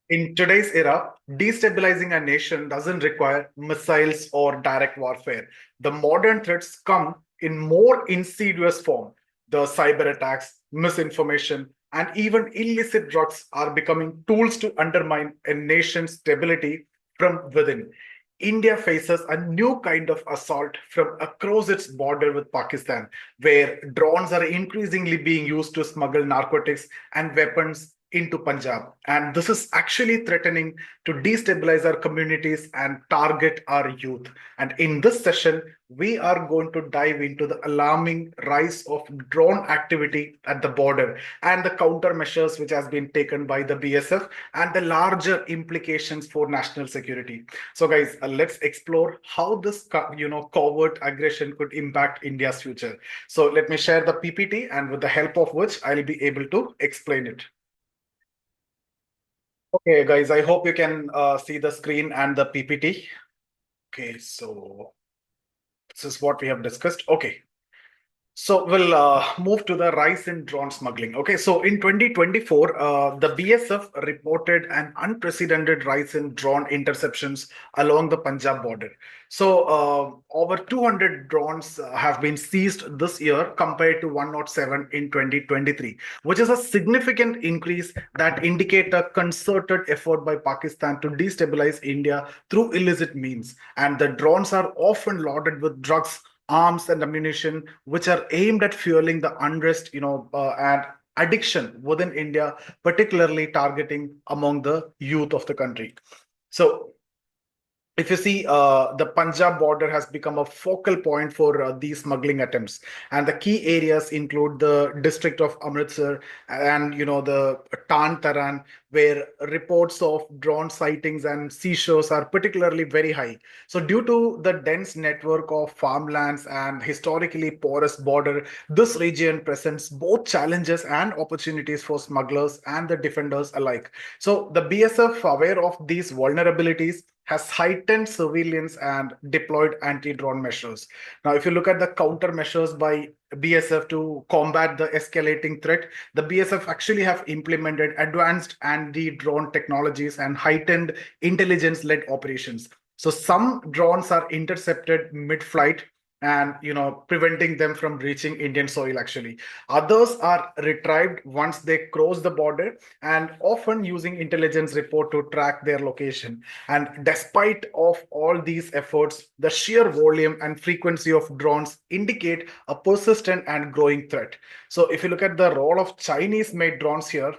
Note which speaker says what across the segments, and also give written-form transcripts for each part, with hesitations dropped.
Speaker 1: In today's era, destabilizing a nation doesn't require missiles or direct warfare. The modern threats come in more insidious form. The cyber attacks, misinformation, and even illicit drugs are becoming tools to undermine a nation's stability from within. India faces a new kind of assault from across its border with Pakistan, where drones are increasingly being used to smuggle narcotics and weapons into Punjab. And this is actually threatening to destabilize our communities and target our youth. And in this session, we are going to dive into the alarming rise of drone activity at the border and the countermeasures which has been taken by the BSF and the larger implications for national security. So, guys, let's explore how this, covert aggression could impact India's future. So, let me share the PPT, and with the help of which I'll be able to explain it. Okay, guys, I hope you can see the screen and the PPT. Okay, so this is what we have discussed. Okay, so we'll move to the rise in drone smuggling. Okay, so in 2024, the BSF reported an unprecedented rise in drone interceptions along the Punjab border. So over 200 drones have been seized this year compared to 107 in 2023, which is a significant increase that indicate a concerted effort by Pakistan to destabilize India through illicit means. And the drones are often loaded with drugs, arms and ammunition which are aimed at fueling the unrest and addiction within India, particularly targeting among the youth of the country. So if you see, the Punjab border has become a focal point for these smuggling attempts, and the key areas include the district of Amritsar and the Tarn Taran, where reports of drone sightings and seizures are particularly very high. So, due to the dense network of farmlands and historically porous border, this region presents both challenges and opportunities for smugglers and the defenders alike. So, the BSF, aware of these vulnerabilities, has heightened surveillance and deployed anti-drone measures. Now, if you look at the countermeasures by BSF to combat the escalating threat, the BSF actually have implemented advanced anti-drone technologies and heightened intelligence-led operations. So some drones are intercepted mid-flight and preventing them from reaching Indian soil actually. Others are retrieved once they cross the border and often using intelligence report to track their location. And despite of all these efforts, the sheer volume and frequency of drones indicate a persistent and growing threat. So if you look at the role of Chinese made drones here,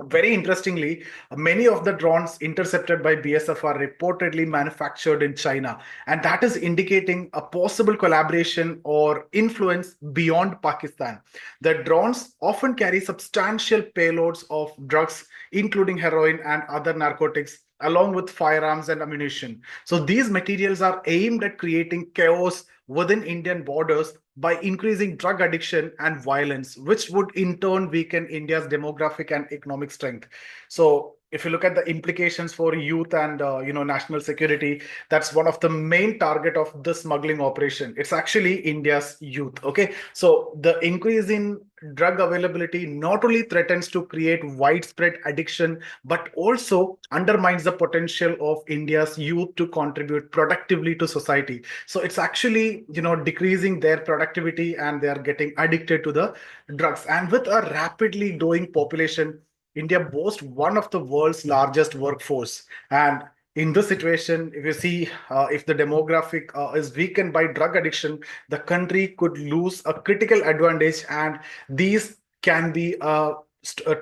Speaker 1: very interestingly, many of the drones intercepted by BSF are reportedly manufactured in China, and that is indicating a possible collaboration or influence beyond Pakistan. The drones often carry substantial payloads of drugs, including heroin and other narcotics, along with firearms and ammunition. So these materials are aimed at creating chaos within Indian borders by increasing drug addiction and violence, which would in turn weaken India's demographic and economic strength. So, if you look at the implications for youth and national security, that's one of the main target of this smuggling operation. It's actually India's youth. Okay, so the increase in drug availability not only threatens to create widespread addiction, but also undermines the potential of India's youth to contribute productively to society. So it's actually decreasing their productivity and they are getting addicted to the drugs. And with a rapidly growing population, India boasts one of the world's largest workforce. And in this situation, if you see, if the demographic is weakened by drug addiction, the country could lose a critical advantage, and these can be a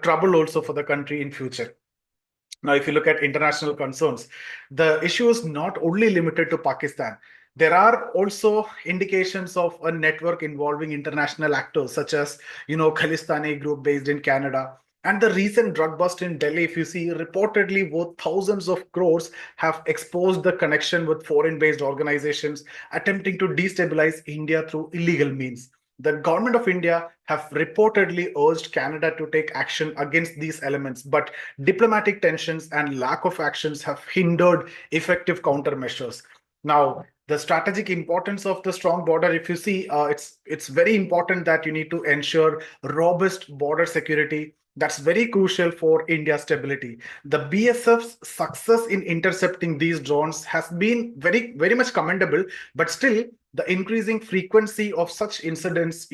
Speaker 1: trouble also for the country in future. Now, if you look at international concerns, the issue is not only limited to Pakistan. There are also indications of a network involving international actors such as, Khalistani group based in Canada. And the recent drug bust in Delhi, if you see, reportedly worth thousands of crores, have exposed the connection with foreign-based organizations attempting to destabilize India through illegal means. The government of India have reportedly urged Canada to take action against these elements, but diplomatic tensions and lack of actions have hindered effective countermeasures. Now, the strategic importance of the strong border, if you see, it's very important that you need to ensure robust border security That's very crucial for India's stability. The BSF's success in intercepting these drones has been very much commendable, but still, the increasing frequency of such incidents,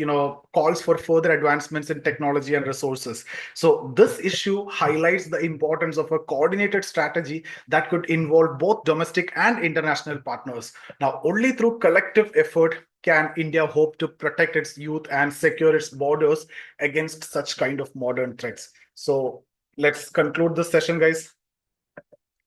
Speaker 1: calls for further advancements in technology and resources. So this issue highlights the importance of a coordinated strategy that could involve both domestic and international partners. Now, only through collective effort can India hope to protect its youth and secure its borders against such kind of modern threats. So let's conclude this session, guys.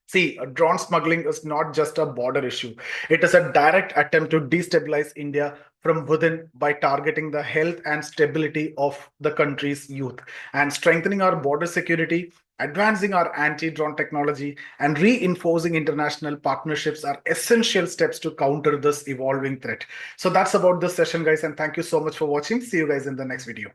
Speaker 1: See, drone smuggling is not just a border issue. It is a direct attempt to destabilize India from within by targeting the health and stability of the country's youth and strengthening our border security. Advancing our anti drone technology and reinforcing international partnerships are essential steps to counter this evolving threat. So that's about this session, guys. And thank you so much for watching. See you guys in the next video.